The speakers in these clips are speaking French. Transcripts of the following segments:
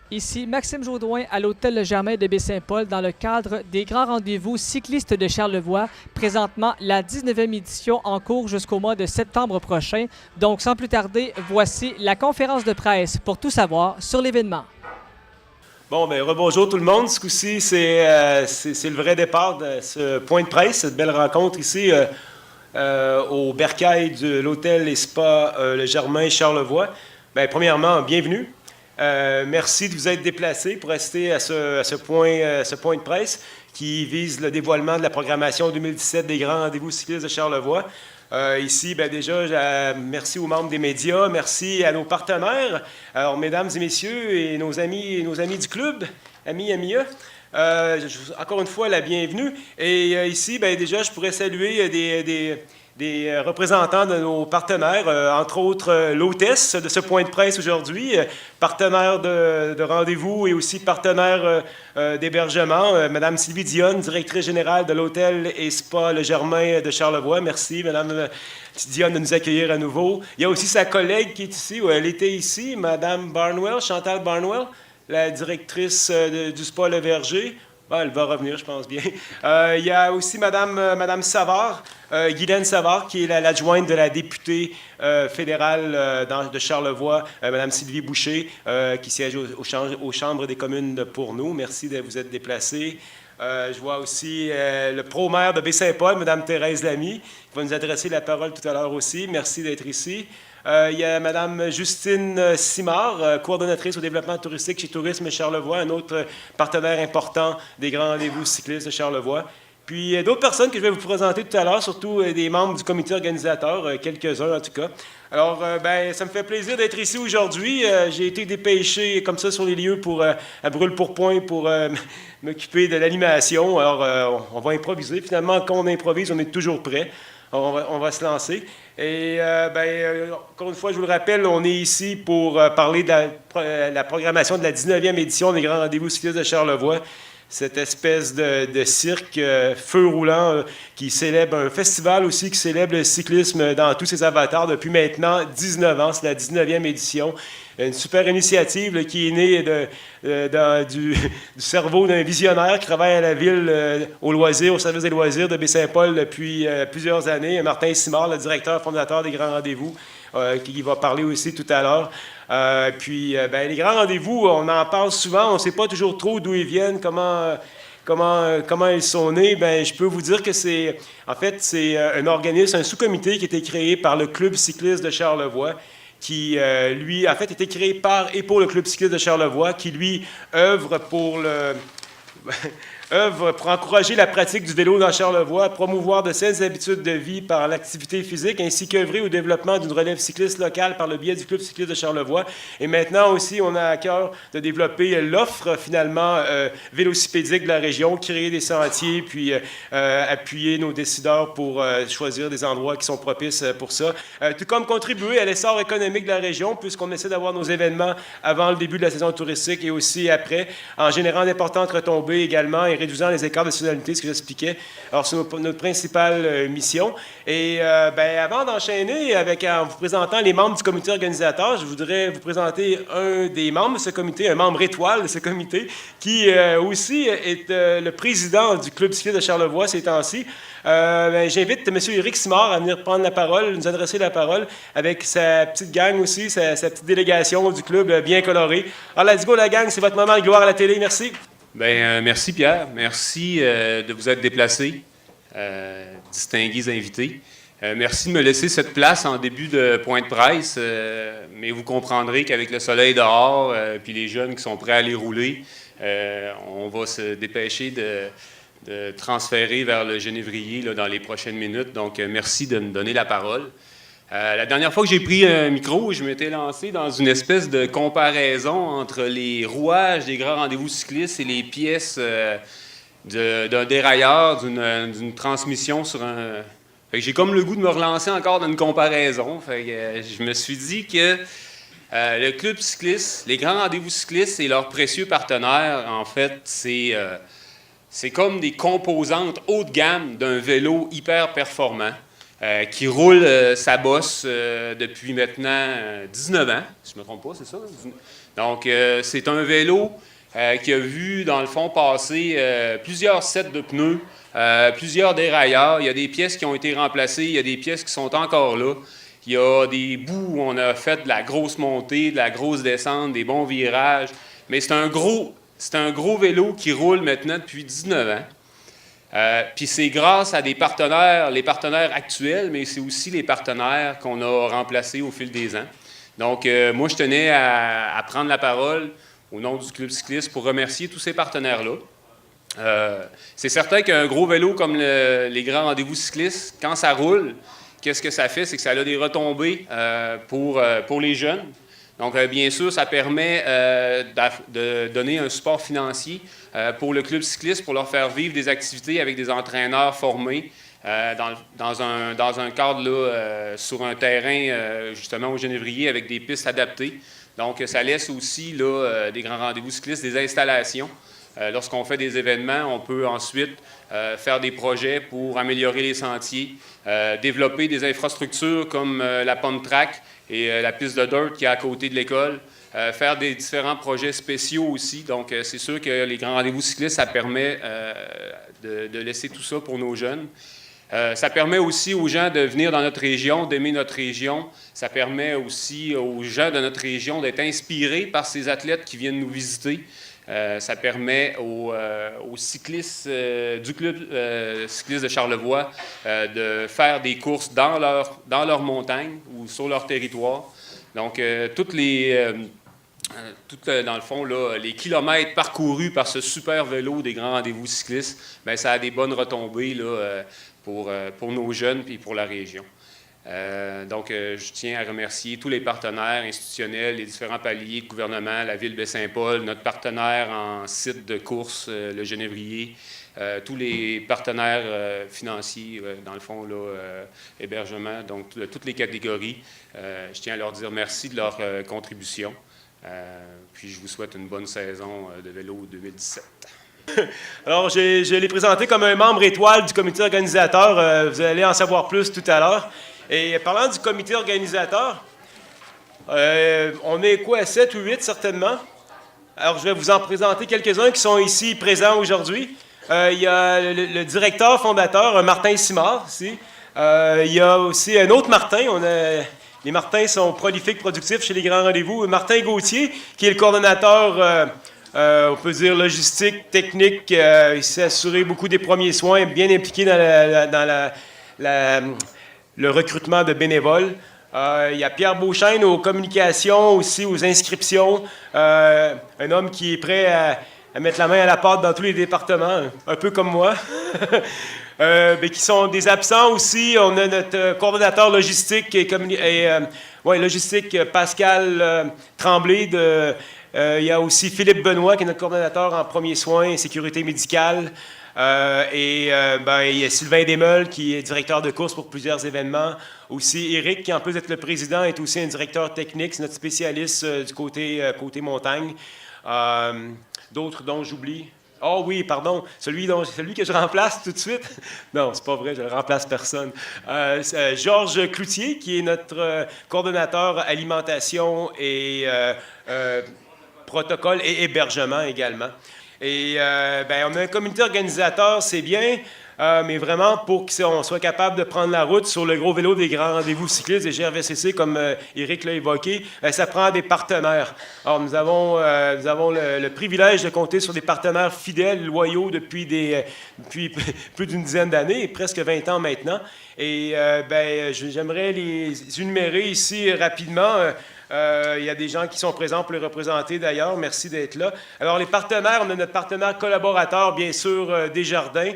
Ici Maxime Jaudoin à l'Hôtel Le Germain de Baie-Saint-Paul dans le cadre des grands rendez-vous cyclistes de Charlevoix. Présentement, la 19e édition en cours jusqu'au mois de septembre prochain. Donc, sans plus tarder, voici la conférence de presse pour tout savoir sur l'événement. Bon, bien, rebonjour tout le monde. Ce coup-ci, c'est le vrai départ de ce point de presse, cette belle rencontre ici au bercail de l'Hôtel et Spa Le Germain Charlevoix. Bien, premièrement, bienvenue. Merci de vous être déplacés pour rester à ce point de presse qui vise le dévoilement de la programmation 2017 des grands rendez-vous cyclistes de Charlevoix. Ici, bien déjà, merci aux membres des médias, merci à nos partenaires, alors mesdames et messieurs et nos amis du club, amis, encore une fois la bienvenue. Et ici, bien déjà, je pourrais saluer des représentants de nos partenaires, entre autres l'hôtesse de ce point de presse aujourd'hui, partenaire de rendez-vous et aussi partenaire d'hébergement, Mme Sylvie Dionne, directrice générale de l'Hôtel et Spa Le Germain de Charlevoix. Merci, Mme Dionne, de nous accueillir à nouveau. Il y a aussi sa collègue qui est ici, ou elle était ici, Mme Barnwell, Chantal Barnwell, la directrice du Spa Le Verger. Bon, elle va revenir, je pense bien. Il y a aussi Madame Savard, Guylaine Savard, qui est l'adjointe de la députée fédérale de Charlevoix, Madame Sylvie Boucher, qui siège aux Chambres des communes pour nous. Merci de vous être déplacés. Je vois aussi le pro-maire de Baie-Saint-Paul, Mme Thérèse Lamy, qui va nous adresser la parole tout à l'heure aussi. Merci d'être ici. Il y a Mme Justine Simard, coordonnatrice au développement touristique chez Tourisme Charlevoix, un autre partenaire important des grands rendez-vous cyclistes de Charlevoix. Puis d'autres personnes que je vais vous présenter tout à l'heure, surtout des membres du comité organisateur, quelques-uns en tout cas. Alors, ça me fait plaisir d'être ici aujourd'hui. J'ai été dépêché comme ça sur les lieux à brûle-pourpoint pour m'occuper de l'animation. Alors, on va improviser. Finalement, quand on improvise, on est toujours prêt. On va se lancer. Et encore une fois, je vous le rappelle, on est ici pour parler de la programmation de la 19e édition des grands rendez-vous cyclistes de Charlevoix. Cette espèce de cirque feu roulant qui célèbre un festival aussi qui célèbre le cyclisme dans tous ses avatars depuis maintenant 19 ans. C'est la 19e édition. Une super initiative là, qui est née du cerveau d'un visionnaire qui travaille à la ville au service des loisirs de Baie-Saint-Paul depuis plusieurs années. Martin Simard, le directeur fondateur des grands rendez-vous, qui va parler aussi tout à l'heure. Les grands rendez-vous, on en parle souvent, on ne sait pas toujours trop d'où ils viennent, comment ils sont nés. Bien, je peux vous dire que c'est un organisme, un sous-comité qui a été créé par le Club cycliste de Charlevoix, qui, lui, en fait, a été créé par et pour le Club cycliste de Charlevoix, qui, lui, œuvre pour encourager la pratique du vélo dans Charlevoix, promouvoir de saines habitudes de vie par l'activité physique, ainsi qu'œuvrer au développement d'une relève cycliste locale par le biais du Club cycliste de Charlevoix. Et maintenant aussi, on a à cœur de développer l'offre, finalement, vélocipédique de la région, créer des sentiers, puis appuyer nos décideurs pour choisir des endroits qui sont propices pour ça. Tout comme contribuer à l'essor économique de la région, puisqu'on essaie d'avoir nos événements avant le début de la saison touristique et aussi après, en générant d'importantes retombées également et réduisant les écarts de saisonnalité, ce que j'expliquais. Alors, c'est notre principale mission. Et avant d'enchaîner en vous présentant les membres du comité organisateur, je voudrais vous présenter un des membres de ce comité, un membre étoile de ce comité, qui aussi est le président du Club cycliste de Charlevoix ces temps-ci. J'invite M. Éric Simard à venir prendre la parole, nous adresser la parole avec sa petite gang aussi, sa petite délégation du club bien colorée. Alors, let's go la gang, c'est votre moment de gloire à la télé. Merci. Merci Pierre, merci de vous être déplacés, distingués invités. Merci de me laisser cette place en début de point de presse, mais vous comprendrez qu'avec le soleil dehors, puis les jeunes qui sont prêts à aller rouler, on va se dépêcher de transférer vers le Genévrier là, dans les prochaines minutes. Donc, merci de me donner la parole. La dernière fois que j'ai pris un micro, je m'étais lancé dans une espèce de comparaison entre les rouages des grands rendez-vous cyclistes et les pièces d'un dérailleur, d'une transmission sur un... Fait que j'ai comme le goût de me relancer encore dans une comparaison. Fait que, je me suis dit que le club cycliste, les grands rendez-vous cyclistes et leurs précieux partenaires, en fait, c'est comme des composantes haut de gamme d'un vélo hyper performant. qui roule sa bosse depuis maintenant 19 ans, si je ne me trompe pas, c'est ça? Donc, c'est un vélo qui a vu, dans le fond, passer plusieurs sets de pneus, plusieurs dérailleurs. Il y a des pièces qui ont été remplacées, il y a des pièces qui sont encore là. Il y a des bouts où on a fait de la grosse montée, de la grosse descente, des bons virages. Mais c'est un gros vélo qui roule maintenant depuis 19 ans. Puis c'est grâce à des partenaires, les partenaires actuels, mais c'est aussi les partenaires qu'on a remplacés au fil des ans. Donc, moi, je tenais à prendre la parole au nom du Club cycliste pour remercier tous ces partenaires-là. C'est certain qu'un gros vélo comme les grands rendez-vous cyclistes, quand ça roule, qu'est-ce que ça fait? C'est que ça a des retombées pour les jeunes. Donc, bien sûr, ça permet de donner un support financier pour le club cycliste, pour leur faire vivre des activités avec des entraîneurs formés dans un cadre là, sur un terrain, justement, au Genévrier, avec des pistes adaptées. Donc, ça laisse aussi là, des grands rendez-vous cyclistes, des installations. Lorsqu'on fait des événements, on peut ensuite faire des projets pour améliorer les sentiers, développer des infrastructures comme la pump track et la piste de dirt qui est à côté de l'école, faire des différents projets spéciaux aussi. Donc, c'est sûr que les grands rendez-vous cyclistes, ça permet de laisser tout ça pour nos jeunes. Ça permet aussi aux gens de venir dans notre région, d'aimer notre région. Ça permet aussi aux gens de notre région d'être inspirés par ces athlètes qui viennent nous visiter. Ça permet aux cyclistes du club cycliste de Charlevoix de faire des courses dans leur montagne ou sur leur territoire. Donc, dans le fond, là, les kilomètres parcourus par ce super vélo des grands rendez-vous cyclistes, bien, ça a des bonnes retombées là, pour nos jeunes et pour la région. Donc, je tiens à remercier tous les partenaires institutionnels, les différents paliers de gouvernement, la Ville de Baie-Saint-Paul, notre partenaire en site de course, le Genévrier, tous les partenaires financiers, dans le fond, là, hébergement, donc toutes les catégories. Je tiens à leur dire merci de leur contribution. Puis, je vous souhaite une bonne saison de vélo 2017. Alors, je l'ai présenté comme un membre étoile du comité organisateur. Vous allez en savoir plus tout à l'heure. Et parlant du comité organisateur, on est quoi, 7 ou 8 certainement? Alors, je vais vous en présenter quelques-uns qui sont ici présents aujourd'hui. Il y a le directeur fondateur, Martin Simard, ici. Il y a aussi un autre Martin. Les Martins sont prolifiques, productifs chez les grands rendez-vous. Martin Gauthier, qui est le coordonnateur, on peut dire, logistique, technique. Il s'est assuré beaucoup des premiers soins, bien impliqué dans le recrutement de bénévoles. Il y a Pierre Beauchesne aux communications, aussi aux inscriptions. Un homme qui est prêt à mettre la main à la pâte dans tous les départements, un peu comme moi. Mais qui sont des absents aussi. On a notre coordonnateur logistique logistique Pascal Tremblay. Il y a aussi Philippe Benoît, qui est notre coordonnateur en premiers soins et sécurité médicale. Il y a Sylvain Desmeules, qui est directeur de course pour plusieurs événements. Aussi Éric, qui en plus d'être le président, est aussi un directeur technique. C'est notre spécialiste du côté montagne. D'autres dont j'oublie. Oh oui, pardon, celui que je remplace tout de suite. Non, c'est pas vrai, je ne remplace personne. Georges Cloutier, qui est notre coordonnateur alimentation et protocole et hébergement également. Et on a un comité organisateur, c'est bien, mais vraiment pour qu'on soit capable de prendre la route sur le gros vélo des grands rendez-vous cyclistes, des GRVCC, comme Éric l'a évoqué, ça prend des partenaires. Alors, nous avons le privilège de compter sur des partenaires fidèles, loyaux depuis plus d'une dizaine d'années, presque 20 ans maintenant. Et j'aimerais les énumérer ici rapidement. Il y a des gens qui sont présents pour les représenter d'ailleurs. Merci d'être là. Alors, les partenaires, on a notre partenaire collaborateur, bien sûr, Desjardins.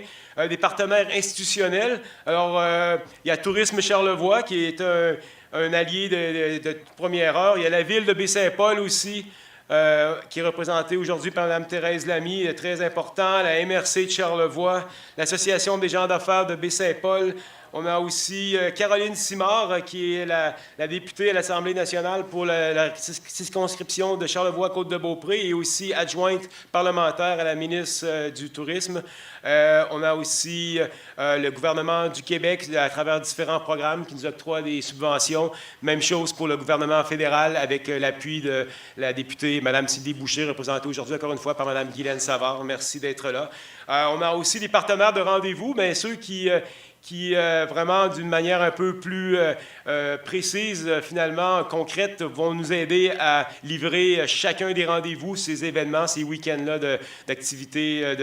Des partenaires institutionnels. Alors, il y a Tourisme Charlevoix, qui est un allié de première heure. Il y a la Ville de Baie-Saint-Paul aussi, qui est représentée aujourd'hui par Mme Thérèse Lamy, très important. La MRC de Charlevoix, l'Association des gens d'affaires de Baie-Saint-Paul. On a aussi Caroline Simard, qui est la députée à l'Assemblée nationale pour la circonscription de Charlevoix-Côte-de-Beaupré et aussi adjointe parlementaire à la ministre du Tourisme. On a aussi le gouvernement du Québec à travers différents programmes qui nous octroient des subventions. Même chose pour le gouvernement fédéral avec l'appui de la députée Mme Sylvie Boucher, représentée aujourd'hui encore une fois par Mme Guylaine Savard. Merci d'être là. On a aussi des partenaires de rendez-vous, bien ceux qui vraiment, d'une manière un peu plus précise, finalement, concrète, vont nous aider à livrer chacun des rendez-vous, ces événements, ces week-ends-là d'activités,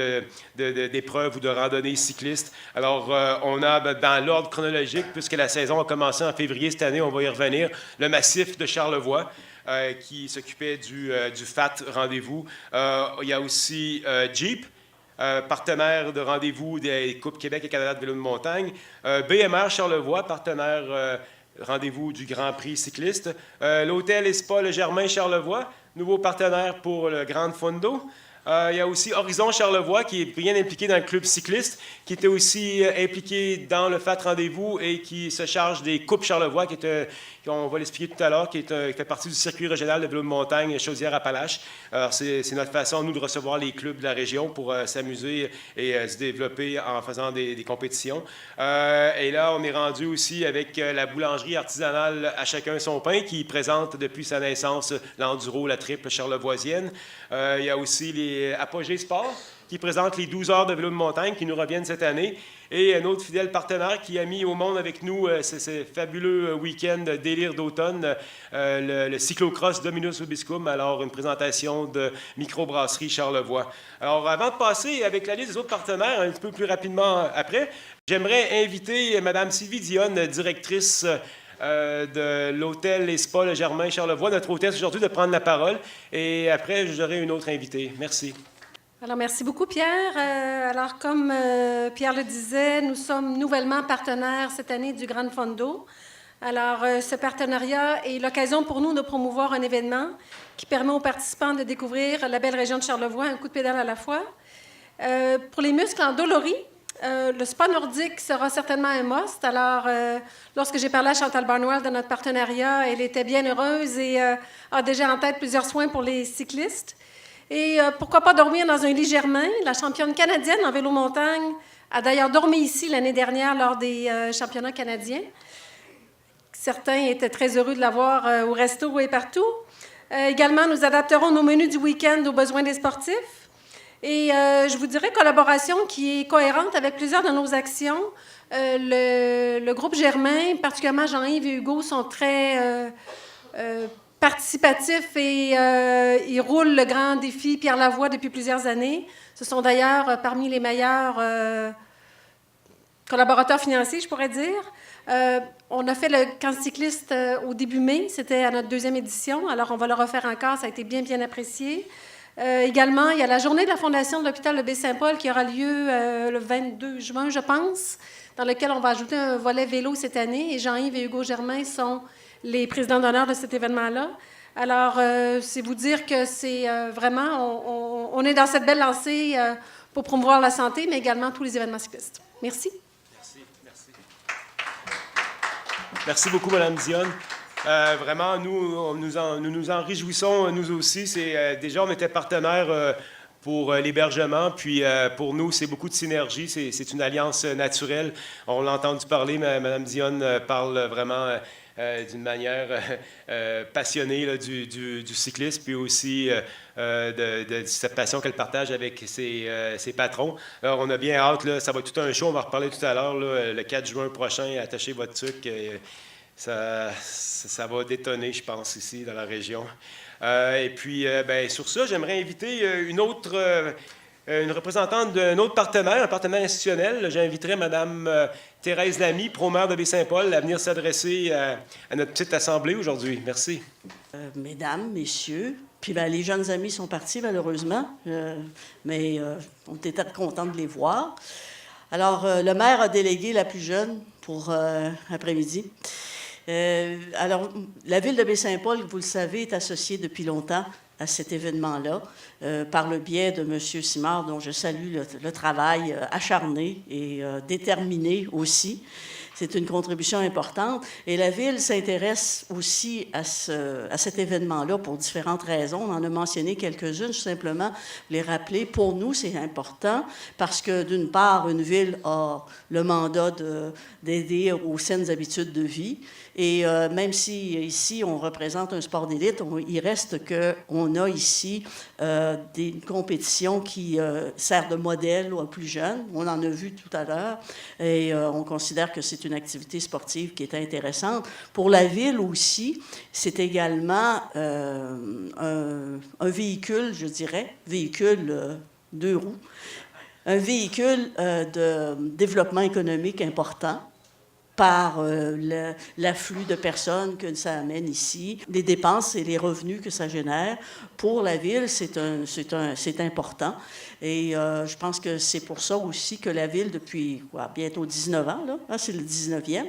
d'épreuves ou de randonnées cyclistes. Alors, on a, dans l'ordre chronologique, puisque la saison a commencé en février cette année, on va y revenir, le massif de Charlevoix, qui s'occupait du FAT rendez-vous. Il y a aussi Jeep, partenaire de rendez-vous des Coupes Québec et Canada de vélo de montagne. BMR Charlevoix, partenaire rendez-vous du Grand Prix cycliste. L'Hôtel et Spa Le Germain Charlevoix, nouveau partenaire pour le Grand Fondo. Il y a aussi Horizon Charlevoix, qui est bien impliqué dans le club cycliste, qui était aussi impliqué dans le FAT Rendez-vous et qui se charge des Coupes Charlevoix, on va l'expliquer tout à l'heure, qui fait partie du circuit régional de vélo de montagne Chaudière-Appalaches. Alors, c'est notre façon, nous, de recevoir les clubs de la région pour s'amuser et se développer en faisant des compétitions. Et là, on est rendu aussi avec la boulangerie artisanale À Chacun Son Pain, qui présente depuis sa naissance l'enduro, la triple charlevoisienne. Il y a aussi les Apogée Sport, qui présente les 12 heures de vélo de montagne qui nous reviennent cette année. Et un autre fidèle partenaire qui a mis au monde avec nous ce fabuleux week-end délire d'automne, le cyclocross Dominus Ubiscum, alors une présentation de microbrasserie Charlevoix. Alors, avant de passer avec la liste des autres partenaires, un petit peu plus rapidement après, j'aimerais inviter Mme Sylvie Dionne, directrice de l'Hôtel et Spa Le Germain Charlevoix, notre hôtesse aujourd'hui, de prendre la parole. Et après, j'aurai une autre invitée. Merci. Alors, merci beaucoup, Pierre. Alors, comme Pierre le disait, nous sommes nouvellement partenaires cette année du Grand Fondo. Alors, ce partenariat est l'occasion pour nous de promouvoir un événement qui permet aux participants de découvrir la belle région de Charlevoix, un coup de pédale à la fois. Pour les muscles endoloris, le spa nordique sera certainement un must. Alors, lorsque j'ai parlé à Chantal Barnwell de notre partenariat, elle était bien heureuse et a déjà en tête plusieurs soins pour les cyclistes. Et pourquoi pas dormir dans un lit Germain? La championne canadienne en vélo-montagne a d'ailleurs dormi ici l'année dernière lors des championnats canadiens. Certains étaient très heureux de la voir au resto et partout. Également, nous adapterons nos menus du week-end aux besoins des sportifs. Et je vous dirais collaboration qui est cohérente avec plusieurs de nos actions. Le groupe Germain, particulièrement Jean-Yves et Hugo, sont très participatifs et ils roulent le grand défi Pierre Lavoie depuis plusieurs années. Ce sont d'ailleurs parmi les meilleurs collaborateurs financiers, je pourrais dire. On a fait le camp cycliste au début mai, c'était à notre 2e édition, alors on va le refaire encore, ça a été bien apprécié. Également, il y a la journée de la Fondation de l'hôpital de Baie-Saint-Paul qui aura lieu le 22 juin, je pense, dans lequel on va ajouter un volet vélo cette année. Et Jean-Yves et Hugo Germain sont les présidents d'honneur de cet événement-là. Alors, c'est vous dire que c'est vraiment, on est dans cette belle lancée pour promouvoir la santé, mais également tous les événements cyclistes. Merci. Merci beaucoup, Mme Dionne. Vraiment, nous nous en réjouissons, nous aussi. Déjà, on était partenaires pour l'hébergement, puis pour nous, c'est beaucoup de synergie, c'est une alliance naturelle. On l'a entendu parler, Mme Dionne parle vraiment d'une manière passionnée là, du cyclisme, puis aussi de cette passion qu'elle partage avec ses patrons. Alors, on a bien hâte, là, ça va être tout un show, on va en reparler tout à l'heure, le 4 juin prochain, attachez votre truc. Ça va détonner, je pense, ici, dans la région. Et puis, sur ça, j'aimerais inviter une représentante d'un autre partenaire, un partenaire institutionnel. J'inviterai Mme Thérèse Lamy, pro-maire de Baie-Saint-Paul, à venir s'adresser à notre petite assemblée aujourd'hui. Merci. Mesdames, messieurs, puis les jeunes amis sont partis, malheureusement, mais on était contents de les voir. Alors, le maire a délégué la plus jeune pour après-midi. Alors, la ville de Baie-Saint-Paul, vous le savez, est associée depuis longtemps à cet événement-là, par le biais de M. Simard, dont je salue le travail acharné et déterminé aussi. c'est une contribution importante. Et la Ville s'intéresse aussi à cet événement-là pour différentes raisons. On en a mentionné quelques-unes, tout simplement les rappeler. Pour nous, c'est important parce que, d'une part, une ville a le mandat d'aider aux saines habitudes de vie. Et même si ici, on représente un sport d'élite, il reste qu'on a ici des compétitions qui servent de modèle aux plus jeunes. On en a vu tout à l'heure. Et on considère que c'est une activité sportive qui est intéressante. Pour la Ville aussi, c'est également un véhicule, je dirais, véhicule 2 roues, un véhicule de développement économique important par l'afflux de personnes que ça amène ici, les dépenses et les revenus que ça génère. Pour la Ville, c'est important. Et je pense que c'est pour ça aussi que la Ville, depuis bientôt 19 ans, là, c'est le 19e,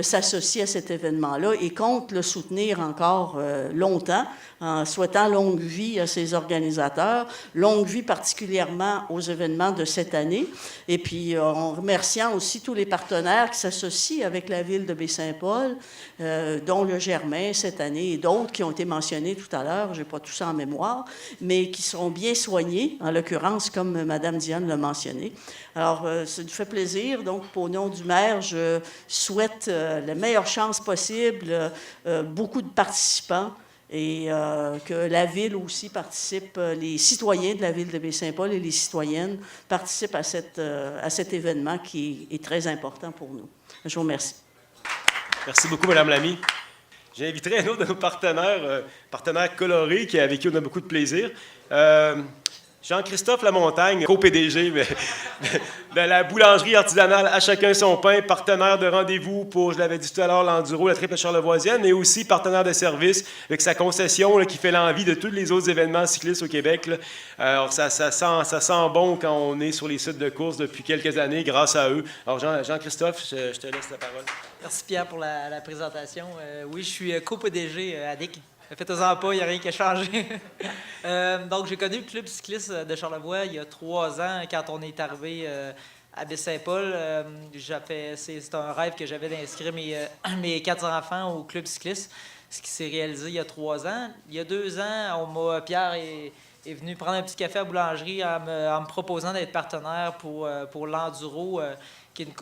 s'associe à cet événement-là et compte le soutenir encore longtemps, en souhaitant longue vie à ses organisateurs, longue vie particulièrement aux événements de cette année, et puis en remerciant aussi tous les partenaires qui s'associent avec la Ville de Baie-Saint-Paul, dont le Germain cette année et d'autres qui ont été mentionnés tout à l'heure, je n'ai pas tout ça en mémoire, mais qui seront bien soignés, en l'occurrence, comme Mme Diane l'a mentionné. Alors, ça nous fait plaisir. Donc, au nom du maire, je souhaite la meilleure chance possible, beaucoup de participants, et que la Ville aussi participe, les citoyens de la Ville de Baie-Saint-Paul et les citoyennes participent à cet événement qui est très important pour nous. Je vous remercie. Merci beaucoup, Mme Lamy. J'inviterai un autre de nos partenaires colorés, avec qui on a beaucoup de plaisir. Jean-Christophe Lamontagne, co-PDG de la boulangerie artisanale À Chacun son pain, partenaire de rendez-vous pour, je l'avais dit tout à l'heure, l'enduro, la triple charlevoisienne, mais aussi partenaire de service avec sa concession là, qui fait l'envie de tous les autres événements cyclistes au Québec. Là. Alors, ça sent bon quand on est sur les sites de course depuis quelques années grâce à eux. Alors, Jean-Christophe, je te laisse la parole. Merci Pierre pour la présentation. Oui, je suis co-PDG à DIC. Faites-en pas, il n'y a rien qui a changé. Donc, j'ai connu le club cycliste de Charlevoix il y a 3 ans quand on est arrivé à Baie-Saint-Paul. C'est un rêve que j'avais d'inscrire mes 4 enfants au club cycliste, ce qui s'est réalisé il y a 3 ans. Il y a 2 ans, Pierre est venu prendre un petit café à la boulangerie en me proposant d'être partenaire pour l'enduro.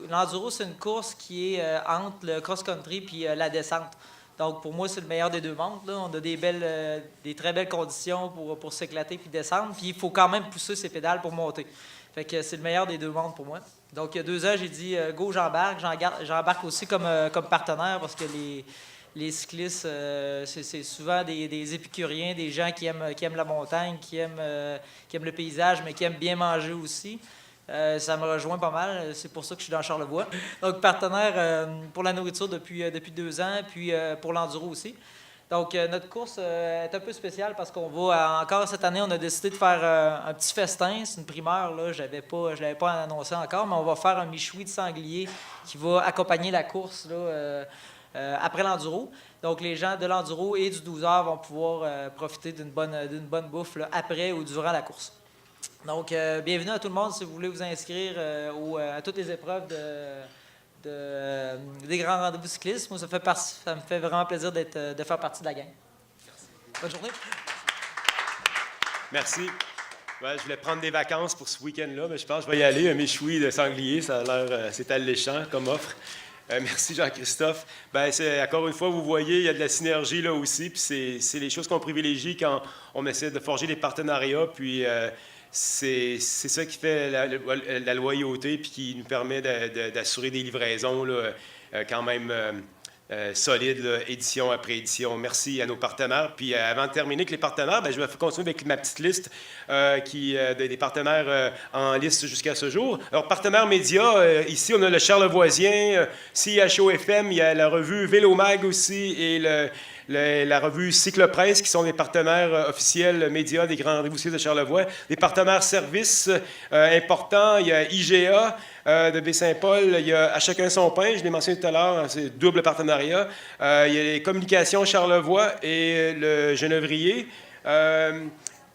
L'enduro, c'est une course qui est entre le cross-country et la descente. Donc, pour moi, c'est le meilleur des deux mondes. Là. On a des très belles conditions pour s'éclater puis descendre. Puis, il faut quand même pousser ses pédales pour monter. Fait que c'est le meilleur des deux mondes pour moi. Donc, il y a 2 ans, j'ai dit « Go, j'embarque ». J'embarque aussi comme partenaire parce que les cyclistes, c'est souvent des épicuriens, des gens qui aiment la montagne, qui aiment le paysage, mais qui aiment bien manger aussi. Ça me rejoint pas mal, c'est pour ça que je suis dans Charlevoix. Donc, partenaire pour la nourriture depuis 2 ans, puis pour l'enduro aussi. Donc, notre course est un peu spéciale parce qu'on va, encore cette année, on a décidé de faire un petit festin. C'est une primeur, là, je ne l'avais pas annoncé encore, mais on va faire un michoui de sanglier qui va accompagner la course là, après l'enduro. Donc, les gens de l'enduro et du 12 heures vont pouvoir profiter d'une bonne bouffe là, après ou durant la course. Donc, bienvenue à tout le monde si vous voulez vous inscrire à toutes les épreuves des grands rendez-vous cyclistes. Moi, ça me fait vraiment plaisir de faire partie de la gang. Merci. Bonne journée. Merci. Ouais, je voulais prendre des vacances pour ce week-end-là, mais je pense que je vais y aller. Un méchoui de sanglier, ça a l'air, c'est alléchant comme offre. Merci Jean-Christophe. Encore une fois, vous voyez, il y a de la synergie là aussi, puis c'est les choses qu'on privilégie quand on essaie de forger des partenariats, puis c'est ça qui fait la loyauté puis qui nous permet d'assurer des livraisons là, quand même solides, là, édition après édition. Merci à nos partenaires. Puis avant de terminer avec les partenaires, je vais continuer avec ma petite liste des partenaires en liste jusqu'à ce jour. Alors, partenaires médias, ici, on a le Charlevoisien, CHO-FM, il y a la revue Vélomag aussi et la revue Cyclopresse, qui sont des partenaires officiels médias des grands rendez-vous de Charlevoix. Des partenaires services importants, il y a IGA de Baie-Saint-Paul, il y a À Chacun son pain, je l'ai mentionné tout à l'heure, c'est double partenariat. Il y a les Communications Charlevoix et le Genévrier.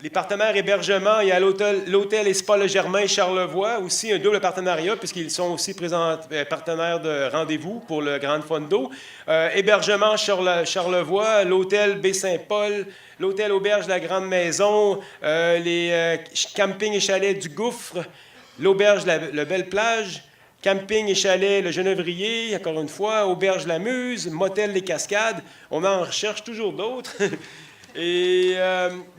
les partenaires hébergement, il y a l'hôtel et spa Le Germain Charlevoix, aussi un double partenariat, puisqu'ils sont aussi partenaires de rendez-vous pour le Grand Fondo. Hébergement Charlevoix, l'hôtel Baie-Saint-Paul, l'hôtel Auberge de la Grande Maison, les campings et chalets du Gouffre, l'auberge Le Belle Plage, camping et chalet Le Genévrier, encore une fois, auberge La Muse, motel Les Cascades. On en recherche toujours d'autres. Et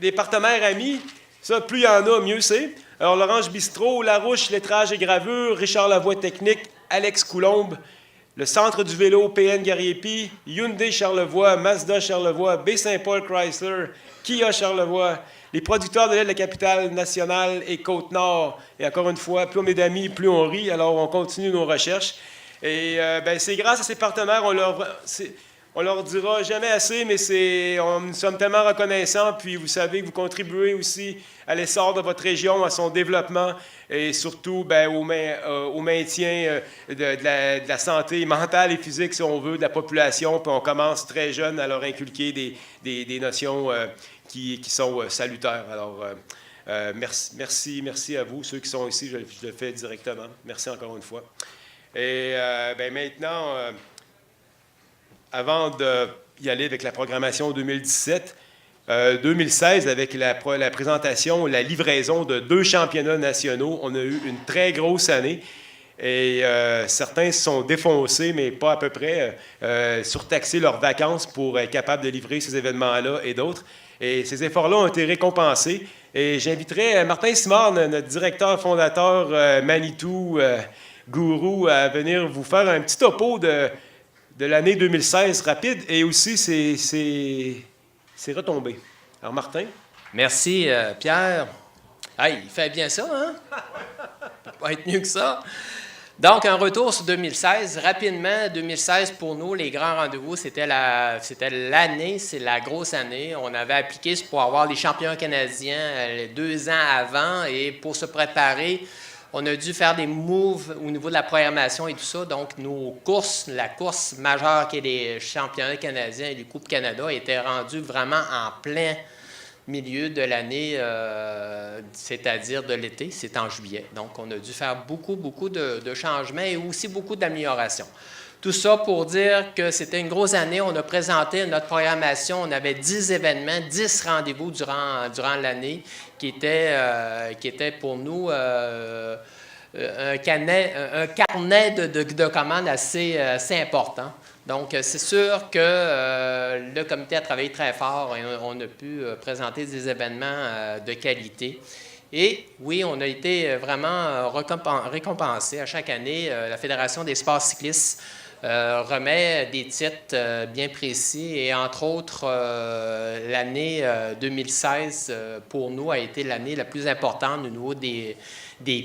des partenaires amis, ça, plus il y en a, mieux c'est. Alors, l'Orange Bistrot, Larouche, Lettrage et Gravure, Richard Lavoie Technique, Alex Coulombe, le Centre du vélo PN Gariepi, Hyundai Charlevoix, Mazda Charlevoix, Baie-Saint-Paul Chrysler, Kia Charlevoix, les producteurs de lait de la capitale nationale et Côte-Nord. Et encore une fois, plus on est d'amis, plus on rit, alors on continue nos recherches. Et c'est grâce à ces partenaires, on leur dira jamais assez, mais nous sommes tellement reconnaissants, puis vous savez que vous contribuez aussi à l'essor de votre région, à son développement et surtout au maintien de la santé mentale et physique, si on veut, de la population. Puis on commence très jeune à leur inculquer des notions qui sont salutaires. Alors, merci à vous, ceux qui sont ici, je le fais directement. Merci encore une fois. Et maintenant... avant d'y aller avec la programmation 2017, 2016, avec la présentation, la livraison de 2 championnats nationaux, on a eu une très grosse année. Et certains se sont défoncés, mais pas à peu près, surtaxé leurs vacances pour être capables de livrer ces événements-là et d'autres. Et ces efforts-là ont été récompensés. Et j'inviterai Martin Simard, notre directeur fondateur Manitou, gourou, à venir vous faire un petit topo de l'année 2016 rapide et aussi c'est retombé. Alors, Martin? Merci, Pierre. Hey, il fait bien ça, hein? Ça peut pas être mieux que ça. Donc, un retour sur 2016. Rapidement, 2016, pour nous, les grands rendez-vous, c'était l'année, c'est la grosse année. On avait appliqué pour avoir les champions canadiens 2 ans avant et pour se préparer, on a dû faire des moves au niveau de la programmation et tout ça. Donc, la course majeure qui est les championnats canadiens et les Coupes Canada était rendue vraiment en plein milieu de l'année, c'est-à-dire de l'été. C'est en juillet. Donc, on a dû faire beaucoup de changements et aussi beaucoup d'améliorations. Tout ça pour dire que c'était une grosse année. On a présenté notre programmation. On avait 10 événements, 10 rendez-vous durant l'année qui était pour nous un carnet de commandes assez important. Donc, c'est sûr que le comité a travaillé très fort et on a pu présenter des événements de qualité. Et oui, on a été vraiment récompensé à chaque année. La Fédération des sports cyclistes remet des titres bien précis et entre autres, l'année 2016 pour nous a été l'année la plus importante au niveau des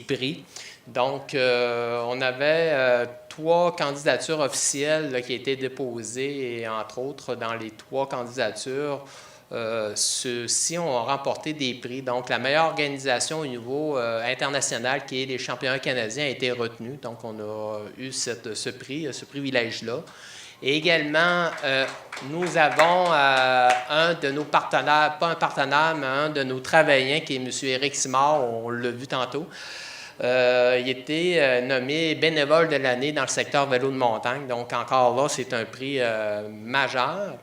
prix. Donc, on avait 3 candidatures officielles là, qui étaient déposées et entre autres, dans les 3 candidatures, ceux-ci ont remporté des prix. Donc, la meilleure organisation au niveau international, qui est les championnats canadiens, a été retenue. Donc, on a eu ce privilège-là. Et également, nous avons un de nos partenaires, pas un partenaire, mais un de nos travaillants, qui est M. Éric Simard, on l'a vu tantôt. Il était nommé bénévole de l'année dans le secteur vélo de montagne. Donc, encore là, c'est un prix majeur.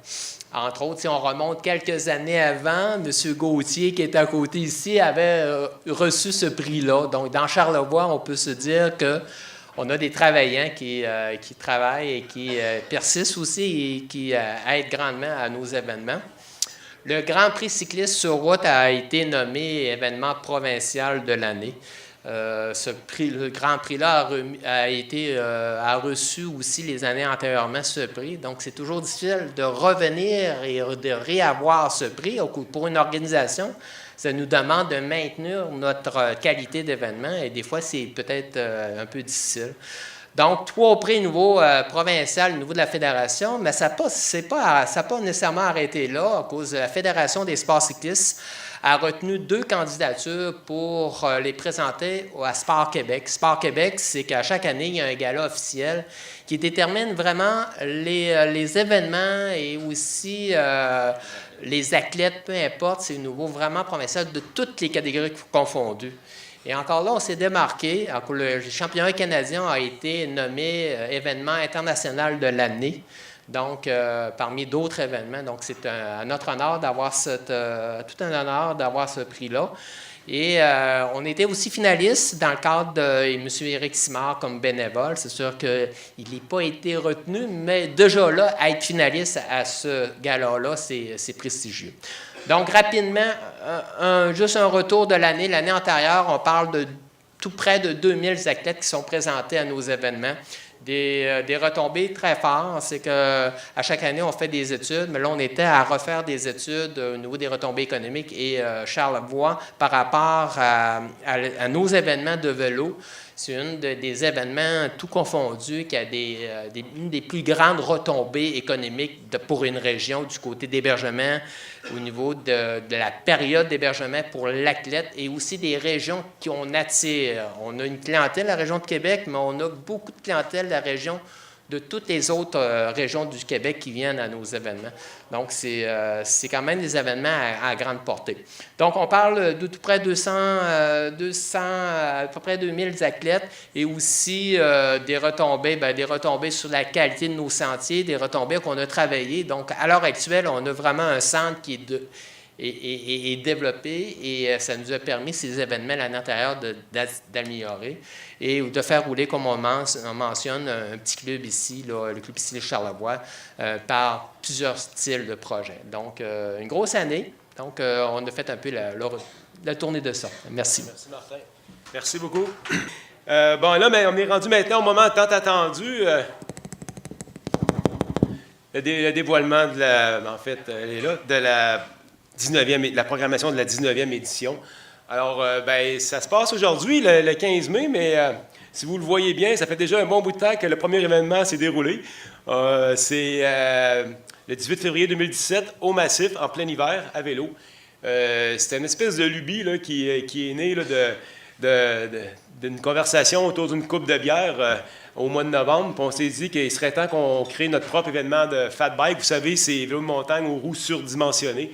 Entre autres, si on remonte quelques années avant, M. Gauthier, qui est à côté ici, avait reçu ce prix-là. Donc, dans Charlevoix, on peut se dire qu'on a des travaillants qui travaillent et qui persistent aussi et qui aident grandement à nos événements. Le Grand Prix cycliste sur route a été nommé événement provincial de l'année. Le Grand Prix-là a reçu aussi les années antérieurement ce prix. Donc, c'est toujours difficile de revenir et de réavoir ce prix. Pour une organisation, ça nous demande de maintenir notre qualité d'événement et des fois, c'est peut-être un peu difficile. Donc, 3 prix au niveau provincial, au niveau de la fédération, mais ça n'a pas nécessairement arrêté là, à cause de la Fédération des sports cyclistes a retenu 2 candidatures pour les présenter à Sport Québec. Sport Québec, c'est qu'à chaque année, il y a un gala officiel qui détermine vraiment les événements et aussi les athlètes, peu importe, c'est au niveau vraiment provincial de toutes les catégories confondues. Et encore là, on s'est démarqué. Le championnat canadien a été nommé événement international de l'année, donc parmi d'autres événements. Donc, c'est à notre honneur d'avoir tout un honneur d'avoir ce prix-là. Et on était aussi finaliste dans le cadre de M. Éric Simard comme bénévole. C'est sûr qu'il n'a pas été retenu, mais déjà là, être finaliste à ce gala-là, c'est prestigieux. Donc, rapidement, juste un retour de l'année. L'année antérieure, on parle de tout près de 2000 athlètes qui sont présentés à nos événements. Des retombées très fortes, c'est qu'à chaque année, on fait des études, mais là, on était à refaire des études au niveau des retombées économiques et Charlevoix, par rapport à nos événements de vélo, c'est un des événements tout confondus qui a une des plus grandes retombées économiques pour une région du côté d'hébergement, au niveau de la période d'hébergement pour l'athlète et aussi des régions qu'on attire. On a une clientèle, la région de Québec, mais on a beaucoup de clientèle, la région de toutes les autres régions du Québec qui viennent à nos événements. Donc, c'est quand même des événements à grande portée. Donc, on parle de tout près de 200 à peu près 2000 athlètes et aussi des retombées sur la qualité de nos sentiers, des retombées qu'on a travaillées. Donc, à l'heure actuelle, on a vraiment un centre qui est développé et ça nous a permis, ces événements à l'intérieur, d'améliorer et de faire rouler, comme on mentionne, un petit club ici, là, le club ici de Charlevoix, par plusieurs styles de projets. Donc, une grosse année. Donc, on a fait un peu la tournée de ça. Merci. Merci, Martin. Merci beaucoup. Bon, là, mais on est rendu maintenant au moment tant attendu. Le dévoilement de la programmation de la 19e édition. Alors, ça se passe aujourd'hui, le 15 mai, mais si vous le voyez bien, ça fait déjà un bon bout de temps que le premier événement s'est déroulé. C'est le 18 février 2017, au Massif, en plein hiver, à vélo. C'était une espèce de lubie là, qui est née là, d'une conversation autour d'une coupe de bière au mois de novembre. Puis on s'est dit qu'il serait temps qu'on crée notre propre événement de fat bike. Vous savez, c'est vélo de montagne aux roues surdimensionnées.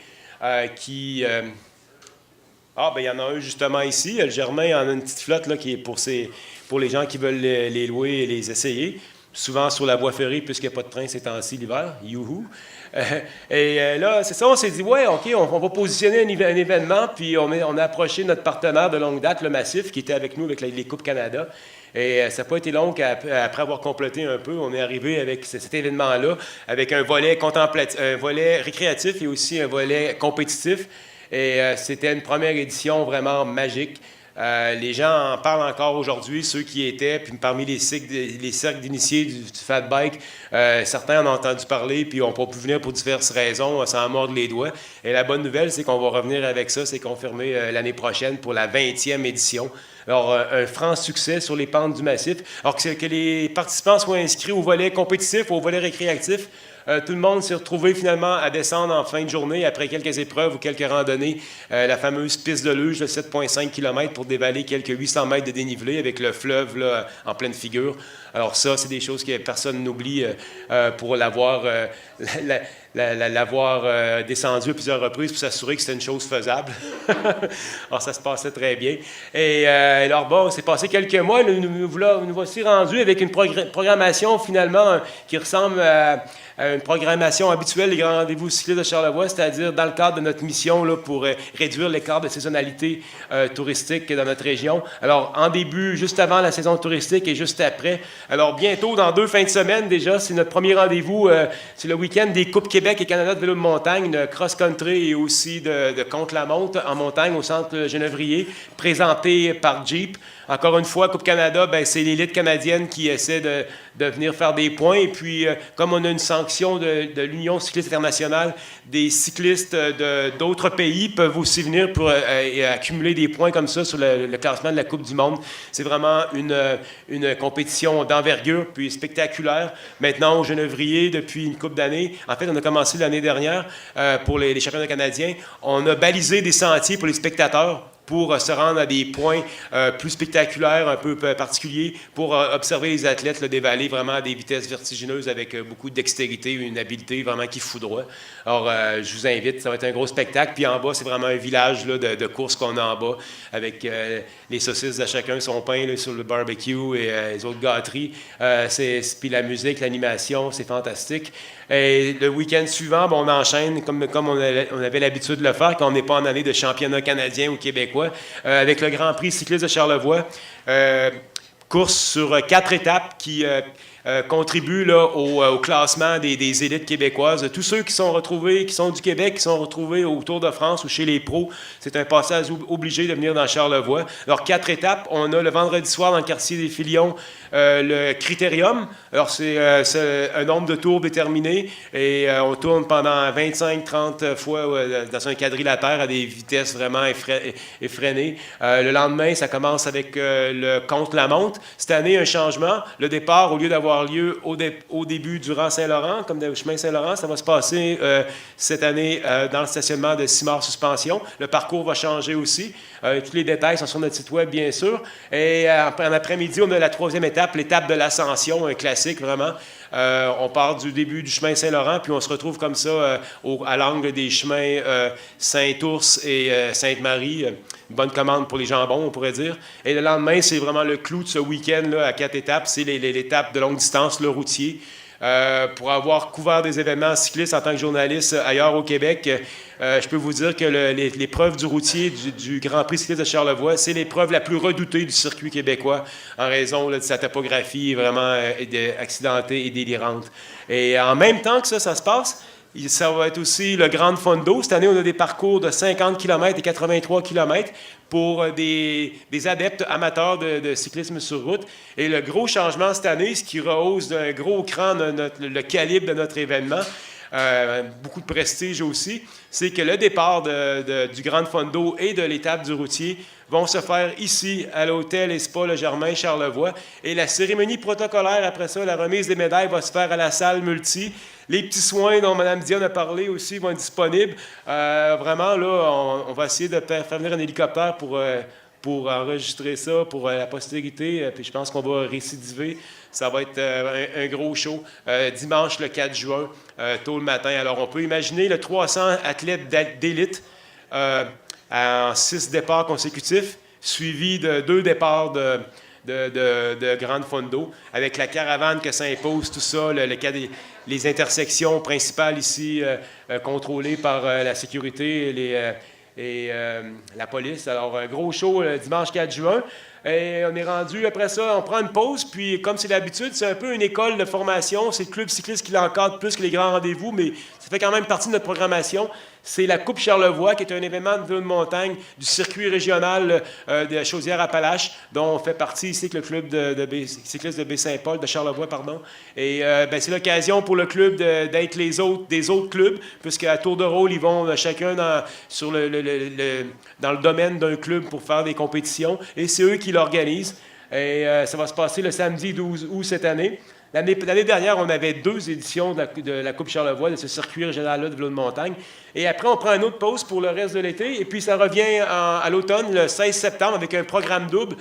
Il y en a un justement ici. Le Germain en a une petite flotte là, qui est pour les gens qui veulent les louer et les essayer. Souvent sur la voie ferrée, puisqu'il n'y a pas de train ces temps-ci l'hiver. Youhou! Là, c'est ça, on s'est dit, ouais, OK, on va positionner un événement, puis on a approché notre partenaire de longue date, le Massif, qui était avec nous avec les Coupes Canada. Et ça n'a pas été long qu'après avoir complété un peu, on est arrivé avec cet événement-là, avec un volet un volet récréatif et aussi un volet compétitif. Et c'était une première édition vraiment magique. Les gens en parlent encore aujourd'hui, ceux qui étaient, puis parmi les cercles d'initiés du fat bike, certains en ont entendu parler, puis n'ont pas pu venir pour diverses raisons, sans mordre les doigts. Et la bonne nouvelle, c'est qu'on va revenir avec ça, c'est confirmé l'année prochaine pour la 20e édition. Alors, un franc succès sur les pentes du Massif. Alors que les participants soient inscrits au volet compétitif, au volet récréatif, tout le monde s'est retrouvé finalement à descendre en fin de journée après quelques épreuves ou quelques randonnées, la fameuse piste de luge de 7,5 km pour dévaler quelques 800 mètres de dénivelé avec le fleuve là, en pleine figure. Alors ça, c'est des choses que personne n'oublie pour l'avoir descendu à plusieurs reprises pour s'assurer que c'était une chose faisable. Alors ça se passait très bien. Et alors bon, c'est passé quelques mois, nous voici rendus avec une programmation finalement qui ressemble à une programmation habituelle des grands rendez-vous cyclistes de Charlevoix, c'est-à-dire dans le cadre de notre mission là, pour réduire l'écart de saisonnalité touristique dans notre région. Alors, en début, juste avant la saison touristique et juste après. Alors, bientôt, dans 2 fins de semaine déjà, c'est notre premier rendez-vous. C'est le week-end des Coupes Québec et Canada de vélo de montagne, de cross-country et aussi de contre-la-montre en montagne au centre Genévrier, présenté par Jeep. Encore une fois, Coupe Canada, ben, c'est l'élite canadienne qui essaie de venir faire des points. Et puis, comme on a une sanction de l'Union cycliste internationale, des cyclistes d'autres pays peuvent aussi venir pour accumuler des points comme ça sur le classement de la Coupe du monde. C'est vraiment une compétition d'envergure, puis spectaculaire. Maintenant, au Genévrier, depuis une couple d'années, en fait, on a commencé l'année dernière pour les championnats canadiens, on a balisé des sentiers pour les spectateurs pour se rendre à des points plus spectaculaires, un peu particuliers, pour observer les athlètes dévaler vraiment à des vitesses vertigineuses avec beaucoup de dextérité, une habileté vraiment qui foudroie. Alors, je vous invite, ça va être un gros spectacle. Puis en bas, c'est vraiment un village là, de course qu'on a en bas, avec les saucisses de chacun son pain là, sur le barbecue et les autres gâteries. Puis la musique, l'animation, c'est fantastique. Et le week-end suivant, on enchaîne comme on avait l'habitude de le faire quand on n'est pas en année de championnat canadien ou québécois, avec le Grand Prix cycliste de Charlevoix. Course sur 4 étapes qui contribuent là, au classement des élites québécoises. Tous ceux qui sont du Québec, qui sont retrouvés au Tour de France ou chez les pros, c'est un passage obligé de venir dans Charlevoix. Alors, 4 étapes. On a le vendredi soir dans le quartier des Filions le Critérium. Alors, c'est un nombre de tours déterminé et on tourne pendant 25-30 fois dans un quadrilatère à des vitesses vraiment effrénées. Le lendemain, ça commence avec le contre-la-montre. Cette année, un changement. Le départ, au lieu d'avoir lieu au début du rang Saint-Laurent, comme le chemin Saint-Laurent, ça va se passer cette année dans le stationnement de Simard-Suspension. Le parcours va changer aussi. Tous les détails sont sur notre site web, bien sûr. Et en après-midi, on a la 3e étape, l'étape de l'Ascension, un classique vraiment. On part du début du chemin Saint-Laurent, puis on se retrouve comme ça à l'angle des chemins Saint-Ours et Sainte-Marie. Bonne commande pour les jambons, on pourrait dire. Et le lendemain, c'est vraiment le clou de ce week-end là, à 4 étapes. C'est l'étape de longue distance, le routier. Pour avoir couvert des événements cyclistes en tant que journaliste ailleurs au Québec, je peux vous dire que l'épreuve du routier du Grand Prix cycliste de Charlevoix, c'est l'épreuve la plus redoutée du circuit québécois en raison là, de sa topographie vraiment accidentée et délirante. Et en même temps que ça se passe, ça va être aussi le Grand Fondo. Cette année, on a des parcours de 50 km et 83 km pour des adeptes amateurs de cyclisme sur route. Et le gros changement cette année, ce qui rehausse d'un gros cran le calibre de notre événement, beaucoup de prestige aussi, c'est que le départ du Grand Fondo et de l'étape du routier vont se faire ici, à l'hôtel et spa Le Germain Charlevoix. Et la cérémonie protocolaire, après ça, la remise des médailles va se faire à la salle multi. Les petits soins dont Mme Dion a parlé aussi vont être disponibles. Vraiment, là, on va essayer de faire venir un hélicoptère pour enregistrer ça pour la postérité. Puis je pense qu'on va récidiver. Ça va être un gros show dimanche le 4 juin, tôt le matin. Alors, on peut imaginer le 300 athlètes d'élite en 6 départs consécutifs, suivis de 2 départs de Grand Fondo, avec la caravane que ça impose, tout ça, les intersections principales ici contrôlées par la sécurité et la police. Alors, un gros show le dimanche 4 juin. Et on est rendu, après ça, on prend une pause, puis comme c'est l'habitude, c'est un peu une école de formation. C'est le club cycliste qui l'encadre plus que les grands rendez-vous, mais ça fait quand même partie de notre programmation. C'est la Coupe Charlevoix, qui est un événement de vélo de montagne du circuit régional de la Chaudière-Appalaches, dont on fait partie ici avec le club cycliste de Baie-Saint-Paul, de Charlevoix, pardon. Et c'est l'occasion pour le club d'être des autres clubs, puisqu'à tour de rôle, ils vont chacun dans le domaine d'un club pour faire des compétitions. Et c'est eux qui l'organisent. Et ça va se passer le samedi 12 août cette année. L'année dernière, on avait 2 éditions de la Coupe Charlevoix, de ce circuit régional-là de vélo de montagne. Et après, on prend une autre pause pour le reste de l'été. Et puis, ça revient à l'automne, le 16 septembre, avec un programme double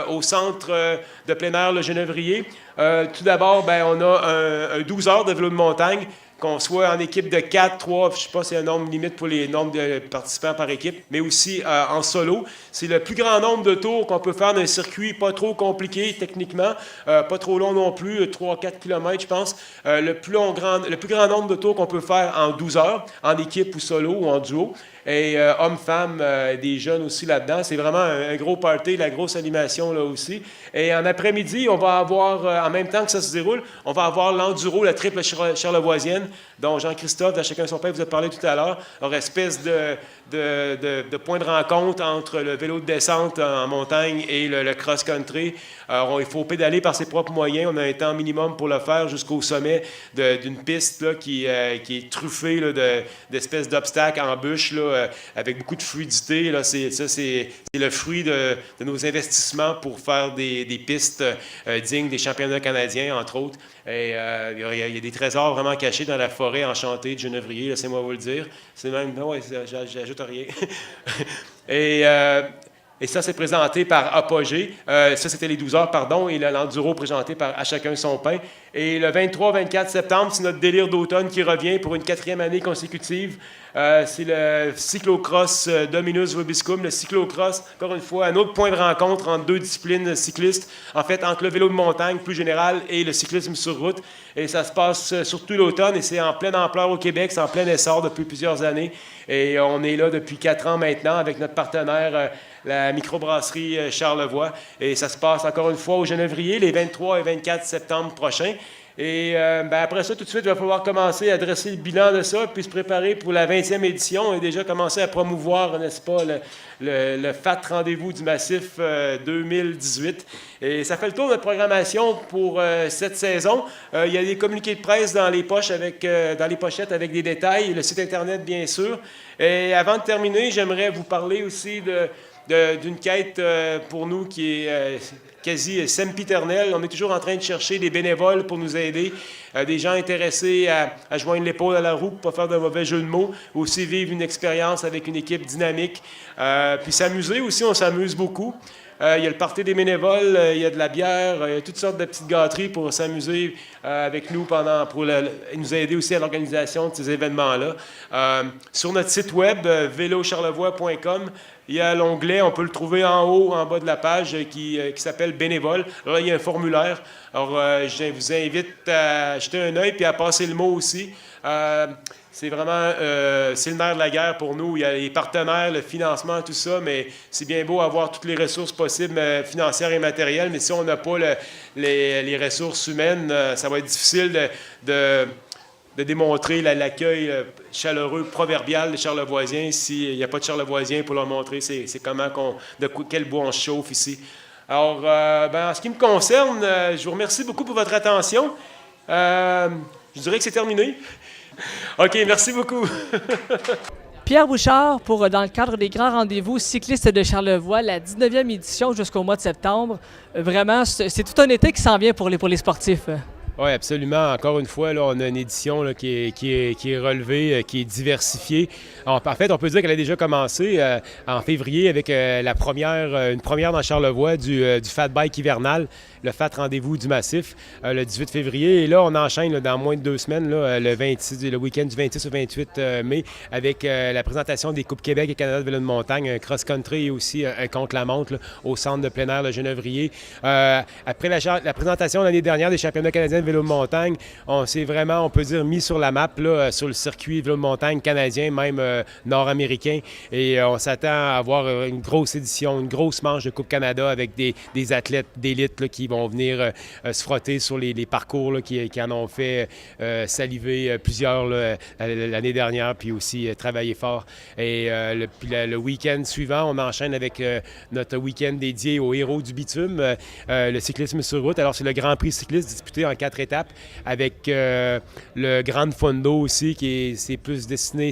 au centre de plein air Le Genévrier. Tout d'abord, on a un 12 heures de vélo de montagne, qu'on soit en équipe de 4, 3, je ne sais pas si c'est un nombre limite pour les nombres de participants par équipe, mais aussi en solo. C'est le plus grand nombre de tours qu'on peut faire d'un circuit pas trop compliqué techniquement, pas trop long non plus, 3-4 km, je pense. Le plus grand nombre de tours qu'on peut faire en 12 heures, en équipe ou solo ou en duo. Et hommes-femmes, des jeunes aussi là-dedans. C'est vraiment un gros party, la grosse animation là aussi. Et en après-midi, on va avoir, en même temps que ça se déroule, on va avoir l'enduro, la triple charlevoisienne, canadienne, dont Jean-Christophe, de Chacun son pain, vous a parlé tout à l'heure. Alors, espèce de point de rencontre entre le vélo de descente en montagne et le cross-country. Alors, il faut pédaler par ses propres moyens. On a un temps minimum pour le faire jusqu'au sommet d'une piste là, qui est truffée là, d'espèces d'obstacles, embûches, là, avec beaucoup de fluidité. Là. C'est le fruit de nos investissements pour faire des pistes dignes des championnats canadiens, entre autres. Et il y a des trésors vraiment cachés dans la forêt enchantée de Genévrier, laissez-moi vous le dire. C'est même... Non, j'ajoute rien. Et ça, c'est présenté par Apogée. Ça, c'était les 12 heures, pardon. Et l'enduro présenté par À chacun son pain. Et le 23-24 septembre, c'est notre délire d'automne qui revient pour une 4e année consécutive. C'est le cyclocross Dominus Vobiscum. Le cyclocross, encore une fois, un autre point de rencontre entre deux disciplines cyclistes. En fait, entre le vélo de montagne plus général et le cyclisme sur route. Et ça se passe surtout l'automne et c'est en pleine ampleur au Québec. C'est en plein essor depuis plusieurs années. Et on est là depuis 4 ans maintenant avec notre partenaire, la microbrasserie Charlevoix. Et ça se passe encore une fois au Genévrier les 23 et 24 septembre prochains. Et après ça, tout de suite, il va falloir commencer à dresser le bilan de ça, puis se préparer pour la 20e édition et déjà commencer à promouvoir, n'est-ce pas, le FAT Rendez-vous du Massif 2018. Et ça fait le tour de notre programmation pour cette saison. Il y a des communiqués de presse dans les pochettes avec des détails, le site Internet, bien sûr. Et avant de terminer, j'aimerais vous parler aussi d'une quête pour nous qui est quasi sempiternelle. On est toujours en train de chercher des bénévoles pour nous aider, des gens intéressés à joindre l'épaule à la roue pour ne pas faire de mauvais jeu de mots, aussi vivre une expérience avec une équipe dynamique, puis s'amuser aussi, on s'amuse beaucoup. Il y a le party des bénévoles, il y a de la bière, il y a toutes sortes de petites gâteries pour s'amuser avec nous pour nous aider aussi à l'organisation de ces événements-là. Sur notre site web, velocharlevoix.com, il y a l'onglet, on peut le trouver en haut, en bas de la page, qui s'appelle Bénévoles. Là, il y a un formulaire. Alors, je vous invite à jeter un œil et à passer le mot aussi. C'est vraiment c'est le nerf de la guerre pour nous. Il y a les partenaires, le financement, tout ça, mais c'est bien beau avoir toutes les ressources possibles financières et matérielles, mais si on n'a pas les ressources humaines, ça va être difficile de démontrer l'accueil chaleureux, proverbial des Charlevoisiens. S'il n'y a pas de Charlevoisiens pour leur montrer c'est comment quel bois on se chauffe ici. Alors, en ce qui me concerne, je vous remercie beaucoup pour votre attention. Je dirais que c'est terminé. OK, merci beaucoup. Pierre Bouchard, dans le cadre des grands rendez-vous cyclistes de Charlevoix, la 19e édition jusqu'au mois de septembre. Vraiment, c'est tout un été qui s'en vient pour les sportifs. Oui, absolument. Encore une fois, là, on a une édition là, qui est relevée, qui est diversifiée. En fait, on peut dire qu'elle a déjà commencé en février avec une première dans Charlevoix du Fat Bike hivernal, le Fat Rendez-vous du Massif, le 18 février. Et là, on enchaîne dans moins de 2 semaines, là, le week-end du 26 au 28 mai, avec la présentation des Coupes Québec et Canada de vélo de montagne, un cross-country et aussi un contre-la-montre au centre de plein air de Genévrier. Après la présentation l'année dernière des championnats canadiens de vélo de montagne, on s'est vraiment, on peut dire, mis sur la map là, sur le circuit vélo de montagne canadien, même nord-américain. Et on s'attend à avoir une grosse édition, une grosse manche de Coupe Canada avec des athlètes d'élite là, qui vont venir se frotter sur les parcours là, qui en ont fait saliver plusieurs là, l'année dernière, puis aussi travailler fort. Et le week-end suivant, on enchaîne avec notre week-end dédié aux héros du bitume, le cyclisme sur route. Alors, c'est le Grand Prix cycliste disputé en 4 étapes avec le Grand Fondo aussi, qui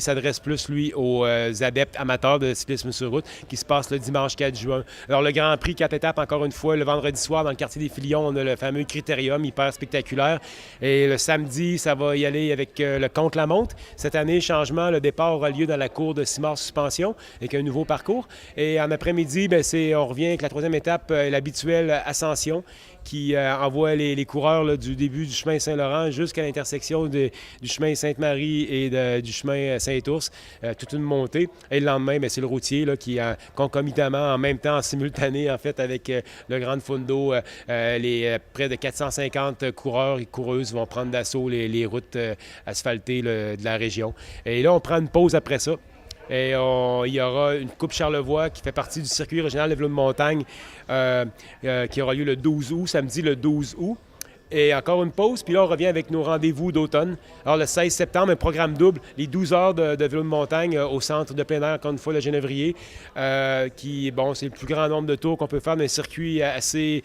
s'adresse plus, lui, aux adeptes amateurs de cyclisme sur route, qui se passe le dimanche 4 juin. Alors, le Grand Prix 4 étapes, encore une fois, le vendredi soir, dans le quartier des Filions, on a le fameux Critérium, hyper spectaculaire. Et le samedi, ça va y aller avec le contre-la-montre. Cette année, changement, le départ aura lieu dans la cour de Simard-Suspension, avec un nouveau parcours. Et en après-midi, on revient avec la 3e étape, l'habituelle Ascension, qui envoie les coureurs là, du début du chemin Saint-Laurent jusqu'à l'intersection du chemin Sainte-Marie et du chemin Saint-Ours, toute une montée. Et le lendemain, c'est le routier là, qui, concomitamment, en même temps, en simultané, en fait, avec le Grand Fondo, près de 450 coureurs et coureuses vont prendre d'assaut les routes asphaltées de la région. Et là, on prend une pause après ça. Et il y aura une Coupe Charlevoix qui fait partie du circuit régional de vélo de montagne qui aura lieu le 12 août, samedi le 12 août. Et encore une pause, puis là, on revient avec nos rendez-vous d'automne. Alors, le 16 septembre, un programme double, les 12 heures de vélo de montagne au centre de plein air, encore une fois, le Genévrier, c'est le plus grand nombre de tours qu'on peut faire d'un circuit assez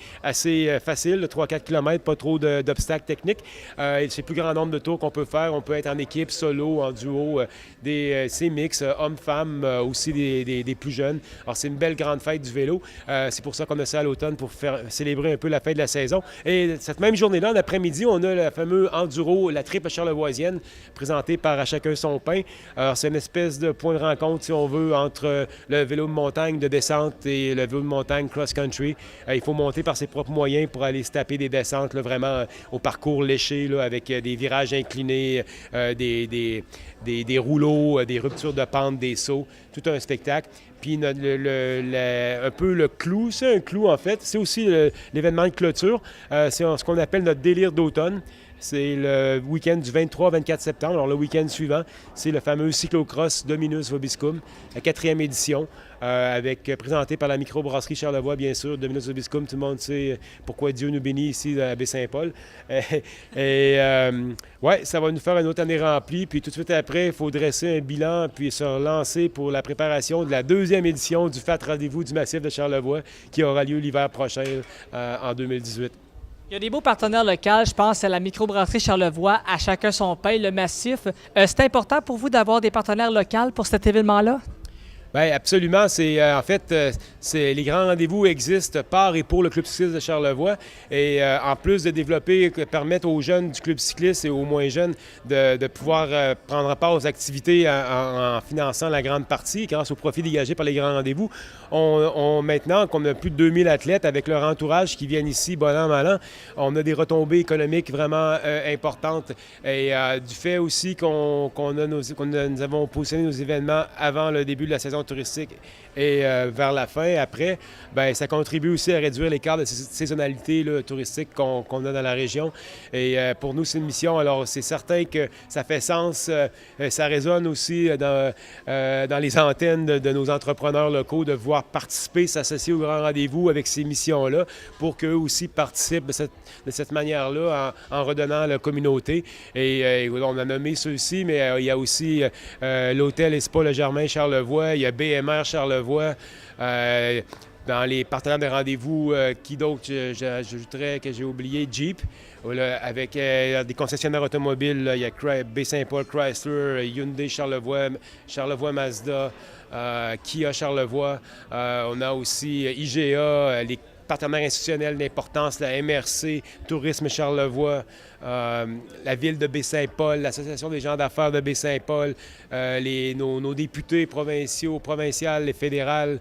facile, de 3-4 km, pas trop d'obstacles techniques. C'est le plus grand nombre de tours qu'on peut faire. On peut être en équipe, solo, en duo, c'est mix, hommes-femmes, aussi des plus jeunes. Alors, c'est une belle grande fête du vélo. C'est pour ça qu'on a ça à l'automne, pour faire célébrer un peu la fin de la saison. Et cette même journée-là, en après-midi, on a le fameux enduro, la triple charlevoisienne, présentée par À chacun son pain. Alors, c'est une espèce de point de rencontre, si on veut, entre le vélo de montagne de descente et le vélo de montagne cross-country. Il faut monter par ses propres moyens pour aller se taper des descentes, là, vraiment au parcours léché, là, avec des virages inclinés, des rouleaux, des ruptures de pente, des sauts, tout un spectacle. Puis un peu le clou, c'est un clou en fait, c'est aussi l'événement de clôture, c'est ce qu'on appelle notre délire d'automne. C'est le week-end du 23-24 septembre. Alors, le week-end suivant, c'est le fameux cyclocross Dominus Vobiscum, la 4e édition, présenté par la microbrasserie Charlevoix, bien sûr. Dominus Vobiscum, tout le monde sait pourquoi Dieu nous bénit ici à Baie-Saint-Paul. Ça va nous faire une autre année remplie. Puis tout de suite après, il faut dresser un bilan puis se relancer pour la préparation de la 2e édition du FAT Rendez-vous du Massif de Charlevoix qui aura lieu l'hiver prochain, en 2018. Il y a des beaux partenaires locaux, je pense à la microbrasserie Charlevoix, À chacun son pain, le Massif. C'est important pour vous d'avoir des partenaires locaux pour cet événement-là? Bien, absolument. Les grands rendez-vous existent par et pour le Club cycliste de Charlevoix. Et en plus de développer, permettre aux jeunes du Club cycliste et aux moins jeunes de pouvoir prendre part aux activités en finançant la grande partie grâce au profit dégagé par les grands rendez-vous. Maintenant qu'on a plus de 2000 athlètes avec leur entourage qui viennent ici, bon an, mal an, on a des retombées économiques vraiment importantes. Et du fait aussi nous avons positionné nos événements avant le début de la saison touristique et vers la fin, après, bien, ça contribue aussi à réduire l'écart de saisonnalité là, touristique qu'on a dans la région. Et pour nous, c'est une mission. Alors, c'est certain que ça fait sens. Ça résonne aussi dans les antennes de nos entrepreneurs locaux de voir participer, s'associer au grand rendez-vous avec ces missions-là pour qu'eux aussi participent de cette manière-là en redonnant à la communauté. Et on a nommé ceux-ci, mais il y a aussi l'Hôtel et Spa Le Germain Charlevoix, il y a BMR Charlevoix. Dans les partenaires de rendez-vous, qui d'autre, j'ajouterais que j'ai oublié, Jeep, avec des concessionnaires automobiles, là, il y a Baie-Saint-Paul, Chrysler, Hyundai Charlevoix, Charlevoix Mazda, Kia Charlevoix, on a aussi IGA, les partenaires institutionnels d'importance, la MRC, Tourisme Charlevoix, la Ville de Baie-Saint-Paul, l'Association des gens d'affaires de Baie-Saint-Paul, nos députés provinciales et fédérales,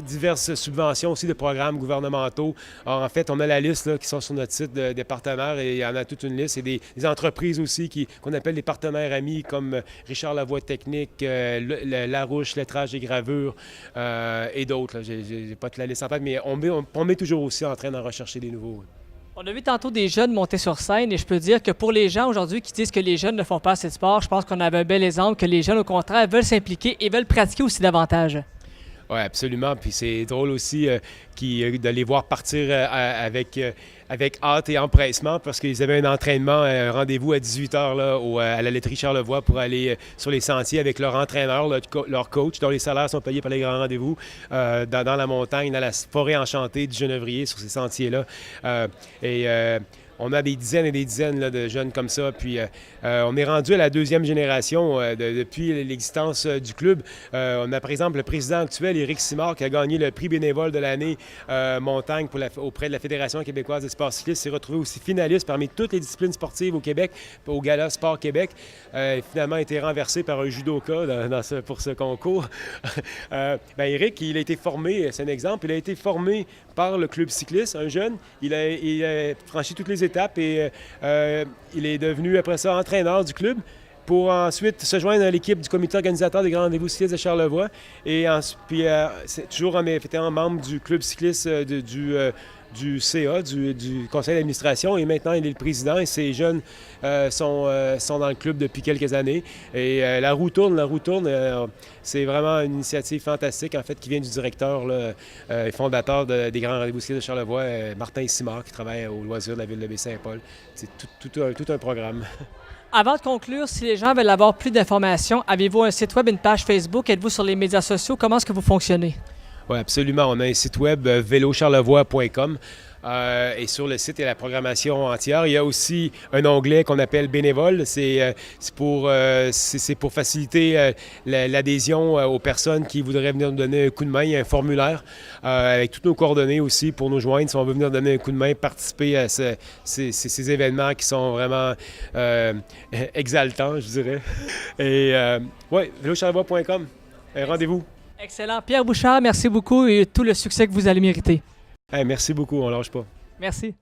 diverses subventions aussi de programmes gouvernementaux. Alors, en fait, on a la liste là, qui sont sur notre site des partenaires et il y en a toute une liste. Et des entreprises aussi qu'on appelle des partenaires amis comme Richard Lavoie Technique, Larouche, Lettrage et Gravure et d'autres. Je n'ai pas toute la liste en tête, mais on met toujours aussi en train d'en rechercher des nouveaux. On a vu tantôt des jeunes monter sur scène et je peux dire que pour les gens aujourd'hui qui disent que les jeunes ne font pas assez de sport, je pense qu'on avait un bel exemple que les jeunes, au contraire, veulent s'impliquer et veulent pratiquer aussi davantage. Oui, absolument. Puis c'est drôle aussi de les voir partir avec hâte et empressement parce qu'ils avaient un entraînement, un rendez-vous à 18h là, à la laiterie Charlevoix pour aller sur les sentiers avec leur entraîneur, leur coach, dont les salaires sont payés par les grands rendez-vous, dans la montagne, dans la forêt enchantée du Genévrier, sur ces sentiers-là. On a des dizaines et des dizaines là, de jeunes comme ça. Puis on est rendu à la 2e génération depuis l'existence du club. On a par exemple le président actuel, Éric Simard, qui a gagné le prix bénévole de l'année montagne auprès de la Fédération québécoise des sports cyclistes. Il s'est retrouvé aussi finaliste parmi toutes les disciplines sportives au Québec, au Gala Sport Québec. Finalement, a été renversé par un judoka pour ce concours. Éric, il a été formé, c'est un exemple, il a été formé par le club cycliste, un jeune. Il a franchi toutes les étapes et il est devenu après ça entraîneur du club pour ensuite se joindre à l'équipe du comité organisateur des grands rendez-vous cyclistes de Charlevoix et puis c'est toujours en membre du club cycliste du CA, du conseil d'administration, et maintenant il est le président, et ces jeunes sont dans le club depuis quelques années. Et la roue tourne, c'est vraiment une initiative fantastique, en fait, qui vient du directeur là, et fondateur des Grands Rendez-vous cyclistes de Charlevoix, Martin Simard, qui travaille au loisir de la ville de Baie-Saint-Paul. C'est tout un programme. Avant de conclure, si les gens veulent avoir plus d'informations, avez-vous un site web, une page Facebook? Êtes-vous sur les médias sociaux? Comment est-ce que vous fonctionnez? Oui, absolument. On a un site web, velocharlevoix.com. Et sur le site, il y a la programmation entière. Il y a aussi un onglet qu'on appelle bénévole. C'est pour faciliter l'adhésion aux personnes qui voudraient venir nous donner un coup de main. Il y a un formulaire avec toutes nos coordonnées aussi pour nous joindre si on veut venir donner un coup de main, participer à ces événements qui sont vraiment exaltants, je dirais. Et oui, velocharlevoix.com. Rendez-vous. Excellent. Pierre Bouchard, merci beaucoup et tout le succès que vous allez mériter. Hey, merci beaucoup, on ne lâche pas. Merci.